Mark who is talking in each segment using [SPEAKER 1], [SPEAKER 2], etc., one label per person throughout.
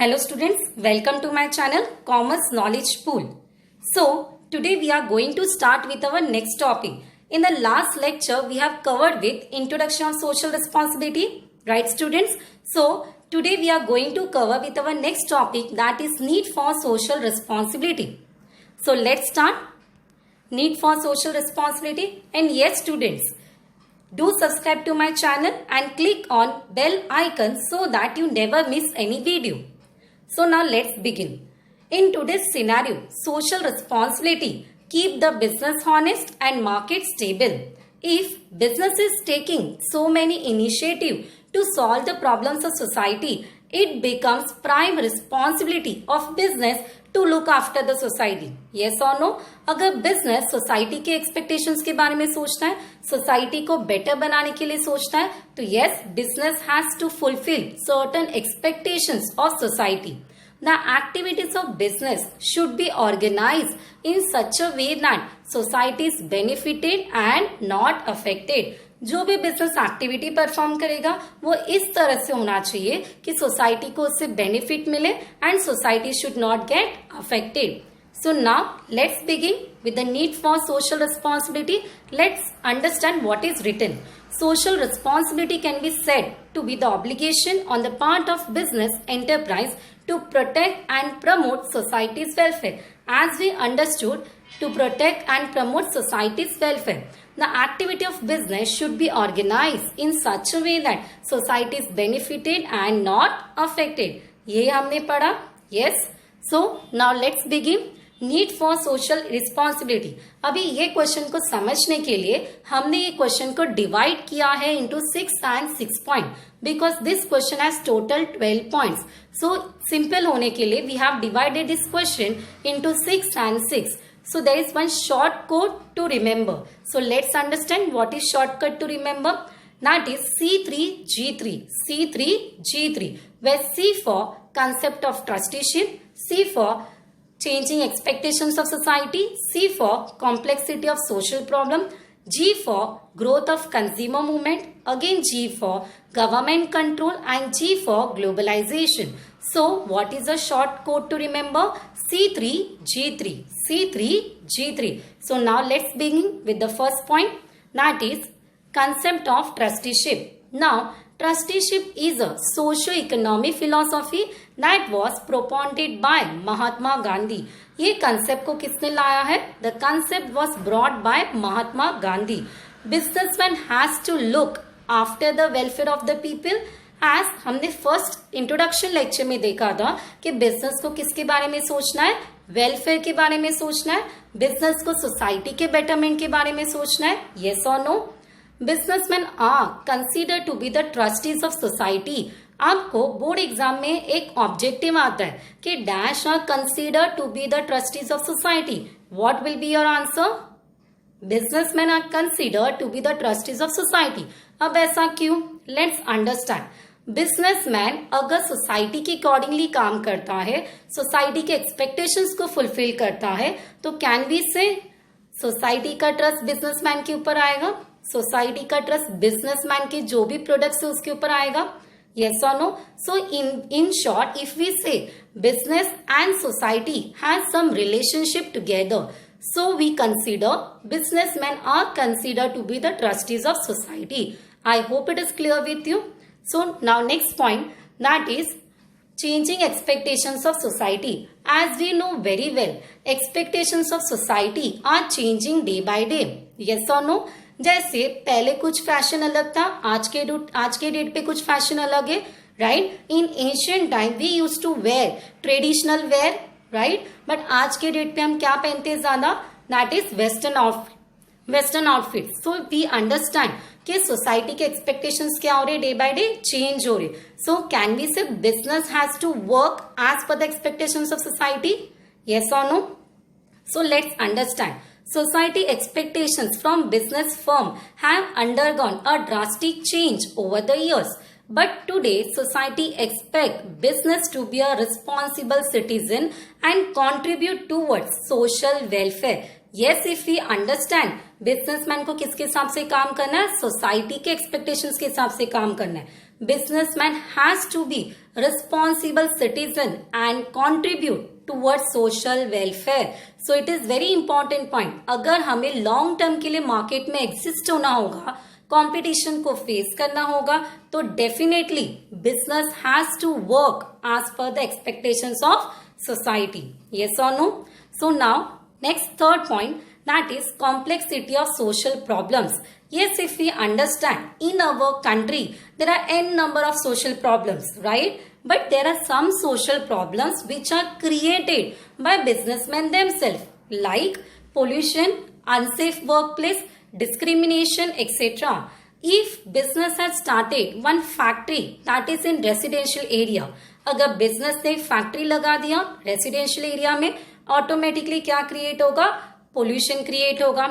[SPEAKER 1] Hello students, welcome to my channel Commerce Knowledge Pool. So today we are going to start with our next topic. In the last lecture we have covered with introduction of social responsibility, right students? So today we are going to cover with our next topic, that is need for social responsibility. So let's start. Need for social responsibility. And yes students, do subscribe to my channel and click on bell icon so that you never miss any video. So now let's begin. In today's scenario, social responsibility keep the business honest and market stable. If business is taking so many initiatives to solve the problems of society, it becomes prime responsibility of business to look after the society. Yes or no? अगर business society के expectations के बारे में सोचता है, society को better बनाने के लिए सोचता है, तो yes, business has to fulfill certain expectations of society. The activities of business should be organized in such a way that society is benefited and not affected. जो भी बिजनेस एक्टिविटी परफॉर्म करेगा वो इस तरह से होना चाहिए कि सोसाइटी को उससे बेनिफिट मिले and society should not get affected. So now let's begin with the need for social responsibility. Let's understand what is written. Social responsibility can be said to be the obligation on the part of business enterprise to protect and promote society's welfare. As we understood, to protect and promote society's welfare, the activity of business should be organized in such a way that society is benefited and not affected. ये हमने पढ़ा. Yes. So now let's begin. Need for social responsibility. अभी ये question को समझने के लिए हमने ये क्वेश्चन को डिवाइड किया है into 6 and 6 point, because this question has total 12 points. So simple होने के लिए we have divided this question into 6 and 6. So there is one shortcut to remember. So let's understand what is shortcut to remember. That is C3G3. C3G3. Where C for concept of trusteeship, C for changing expectations of society, C for complexity of social problem, G for growth of consumer movement, again G for government control, and G for globalization. So what is a short code to remember? C3G3. C3G3. So now let's begin with the first point, that is concept of trusteeship. Now trusteeship is a socio-economic philosophy that was propounded by Mahatma Gandhi. ये concept को किसने लाया है? The concept was brought by Mahatma Gandhi. Businessman has to look after the welfare of the people. As हमने first introduction lecture में देखा था कि बिजनेस को किसके बारे में सोचना है? वेलफेयर के बारे में सोचना है. बिजनेस को सोसाइटी के बेटरमेंट के बारे में सोचना है. Yes or no? Businessmen are considered to be the trustees of society. आपको बोर्ड एग्जाम में एक ऑब्जेक्टिव आता है कि dash are consider to be the trustees of society. What will be your answer? Businessman are consider to be the trustees of society. अब ऐसा क्यों? Let's understand. Businessman अगर सोसाइटी के अकॉर्डिंगली काम करता है, सोसाइटी के एक्सपेक्टेशंस को फुलफिल करता है, तो कैन वी से सोसाइटी का ट्रस्ट बिजनेसमैन के ऊपर आएगा, सोसाइटी का ट्रस्ट बिजनेसमैन के जो भी प्रोडक्ट्स है उसके ऊपर आएगा. Yes or no? So in short, if we say business and society has some relationship together, so we consider businessmen are considered to be the trustees of society. I hope it is clear with you. So now next point, that is changing expectations of society. As we know very well, expectations of society are changing day by day. Yes or no? जैसे पहले कुछ fashion अलग था, आज के date पे कुछ fashion अलग है, right. In ancient time we use to wear traditional wear, right. But आज के डेट पे हम क्या पहनते हैं ज्यादा? That is western outfit. So we understand कि सोसाइटी के एक्सपेक्टेशंस क्या हो रहे, डे बाय डे चेंज हो रहे. So can we say business has to work as per the expectations of society? Yes और no? So let's understand. Society expectations from business firm have undergone a drastic change over the years. But today, society expects business to be a responsible citizen and contribute towards social welfare. Yes, if we understand, businessman को किसके हिसाब से काम करना है? Society के expectations के हिसाब से काम करना है. businessman has to be responsible citizen and contribute towards social welfare. So it is very important point. अगर हमें लॉन्ग टर्म के लिए मार्केट में एग्जिस्ट होना होगा, कंपटीशन को फेस करना होगा, तो definitely business has to work as per the expectations of society. Yes or no? So now next third point, that is complexity of social problems. Yes, if we understand in our country there are n number of social problems, right? But there are some social problems which are created by businessmen themselves, like pollution, unsafe workplace, discrimination, etc. If business has started one factory that is in residential area, अगर business ने factory लगा दिया residential area में, automatically क्या create होगा? Pollution create होगा.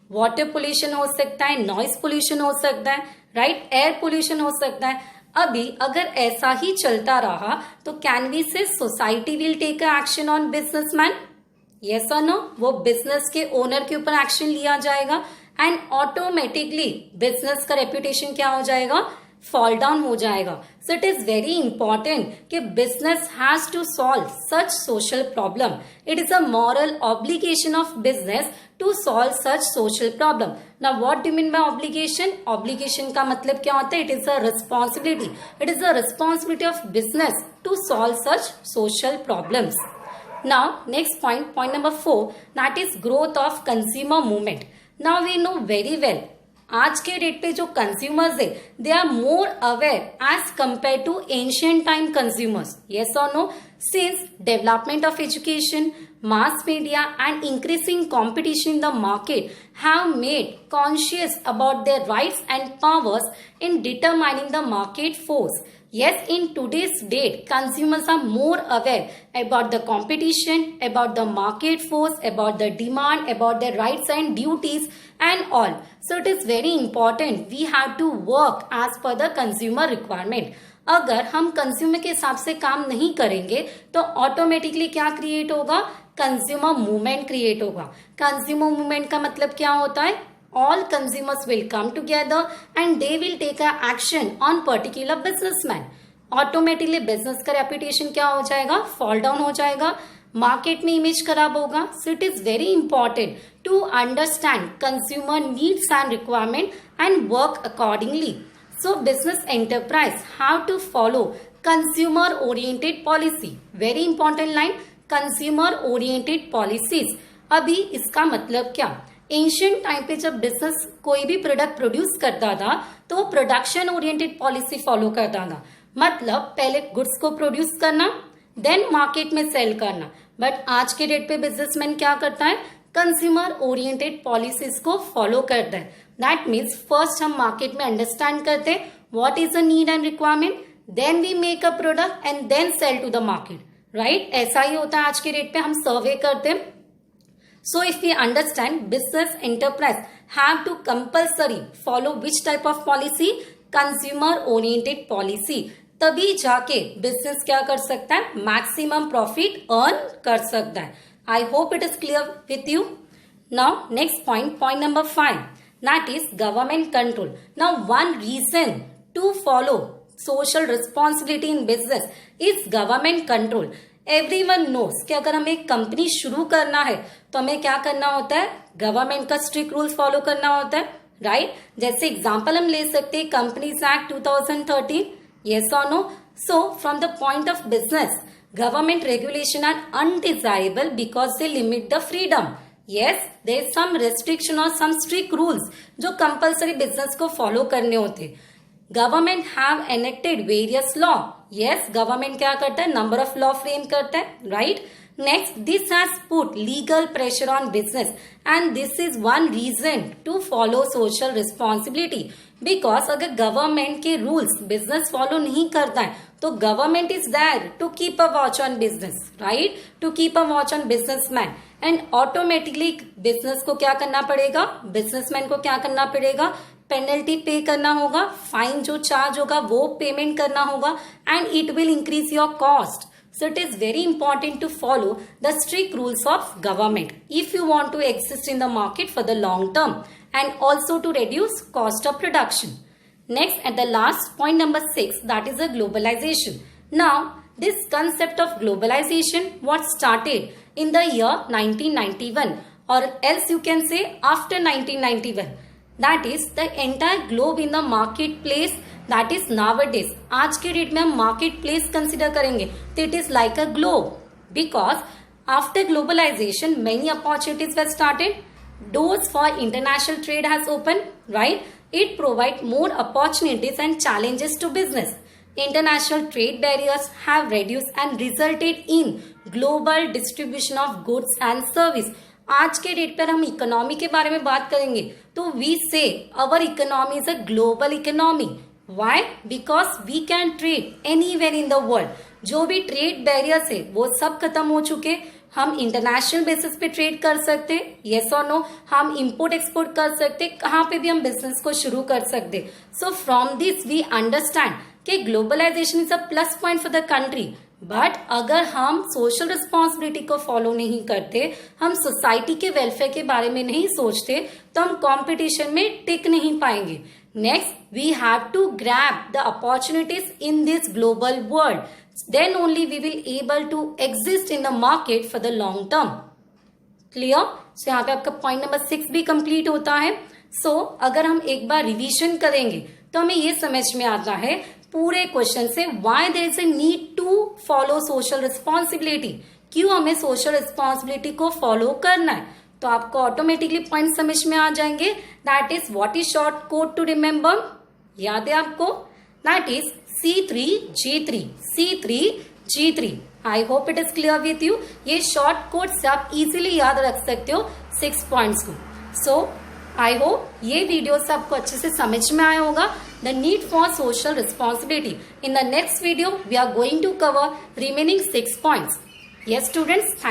[SPEAKER 1] Water pollution हो सकता है, नॉइज पोल्यूशन हो सकता है, राइट, एयर पोल्यूशन हो सकता है. अभी अगर ऐसा ही चलता रहा तो can we say society will take action on businessman? Yes और नो? वो बिजनेस के ओनर के ऊपर एक्शन लिया जाएगा एंड ऑटोमेटिकली बिजनेस का रेपुटेशन क्या हो जाएगा? फॉल डाउन हो जाएगा. So it is very important कि business has to solve such social problem. It is a moral obligation of business to solve such social problem. Now what do mean by obligation? Obligation का मतलब क्या होता है? It is a responsibility. It is a responsibility of business to solve such social problems. Now next point, point number 4, that is growth of consumer movement. Now we know very well, आज के date पे जो consumers है they are more aware as compare to ancient time consumers. Yes और no? Since development of education, mass media and increasing competition in the market have made conscious about their rights and powers in determining the market force. Yes, in today's date, consumers are more aware about the competition, about the market force, about the demand, about their rights and duties and all. So it is very important. We have to work as per the consumer requirement. अगर हम consumer के हिसाब से काम नहीं करेंगे तो automatically क्या क्रिएट होगा? कंज्यूमर मूवमेंट क्रिएट होगा. कंज्यूमर मूवमेंट का मतलब क्या होता है? All consumers will come together and they will take a action on particular businessman. Automatically business का रेपुटेशन क्या हो जाएगा? फॉल डाउन हो जाएगा. मार्केट में इमेज खराब होगा. So it is very important to understand consumer needs and requirement and work accordingly. So business enterprise have to follow consumer oriented policy. Very important line, consumer oriented policies. अभी इसका मतलब क्या? Ancient time पे जब business कोई भी product produce करता था तो प्रोडक्शन ओरिएंटेड पॉलिसी फॉलो करता था. मतलब पहले गुड्स को प्रोड्यूस करना, देन मार्केट में सेल करना. बट आज के डेट पे बिजनेसमैन क्या करता है? कंज्यूमर ओरिएंटेड पॉलिसीज को फॉलो करता है. दैट मीन्स फर्स्ट हम मार्केट में अंडरस्टैंड करते हैं what is the need and requirement, then we make a product and then sell to the market. Right, ऐसा ही होता है आज के डेट पे. हम सर्वे करते हैं. So if we understand business enterprise have to compulsory follow which type of policy? Consumer oriented policy. तभी जाके बिजनेस क्या कर सकता है? मैक्सिमम प्रॉफिट अर्न कर सकता है. I hope it is clear with you. Now next point, point number 5, that is government control. Now one reason to follow social responsibility in business is government control. Everyone knows कि अगर हमें एक company शुरू करना है तो हमें क्या करना होता है? गवर्नमेंट का स्ट्रिक्ट रूल्स फॉलो करना होता है. राइट, जैसे एग्जाम्पल हम ले सकते हैं कंपनीज एक्ट 2013. यस और no? So from the point of business, government regulation are undesirable because they limit the freedom. Yes, there is some restriction or some strict rules जो compulsory business को follow करने होते. Government have enacted various law. Yes, government क्या करता है? Number of law frame करता है. Right? Next, this has put legal pressure on business and this is one reason to follow social responsibility. Because अगर government के rules business follow नहीं करता है तो government is there to keep a watch on business, right, to keep a watch on businessman. And automatically business को क्या करना पड़ेगा? बिजनेसमैन को क्या करना पड़ेगा? पेनल्टी पे करना होगा, फाइन जो चार्ज होगा वो पेमेंट करना होगा and it will increase your cost. So it is very important to follow the strict rules of government if you want to exist in the market for the long term and also to reduce cost of production. Next, at the last point number 6, that is the globalization. Now, this concept of globalization was started in the year 1991, or else you can say after 1991. That is the entire globe in the marketplace. That is nowadays. आज के date में हम marketplace consider करेंगे तो it is like a globe, because after globalization many opportunities were started. Doors for international trade has opened, right? It provides more opportunities and challenges to business. International trade barriers have reduced and resulted in global distribution of goods and service. आज के date पर हम economy के बारे में बात करेंगे तो we say our economy is a global economy. Why? Because we can trade anywhere in the world. जो भी ट्रेड बैरियर्स है वो सब खत्म हो चुके. हम इंटरनेशनल बेसिस पे ट्रेड कर सकते, येस और नो. हम इंपोर्ट एक्सपोर्ट कर सकते, कहाँ पे भी हम बिजनेस को शुरू कर सकते. So from this we understand कि globalization is a plus point for the country. But अगर हम सोशल रिस्पॉन्सिबिलिटी को फॉलो नहीं करते, हम सोसाइटी के वेलफेयर के बारे में नहीं सोचते, तो हम कंपटीशन में टिक नहीं पाएंगे. Next, we have to grab the opportunities in this global world. Then only we will able to exist in the market for the long term. Clear? So यहाँ पे आपका point number 6 भी complete होता है. So अगर हम एक बार revision करेंगे तो हमें ये समझ में आता है पूरे क्वेश्चन से why there is a need to follow social responsibility. क्यों हमें सोशल रिस्पॉन्सिबिलिटी को फॉलो करना है. तो आपको ऑटोमेटिकली पॉइंट समझ में आ जाएंगे. That is what is short code to remember. याद है आपको? That is C3G3. C3G3. I hope it is clear with you. ये शॉर्ट कोड से आप इजीली याद रख सकते हो 6 पॉइंट्स को. सो आई होप ये वीडियो से आपको अच्छे से समझ में आया होगा. The need for social responsibility. In the next video we are going to cover remaining 6 points. Yes students.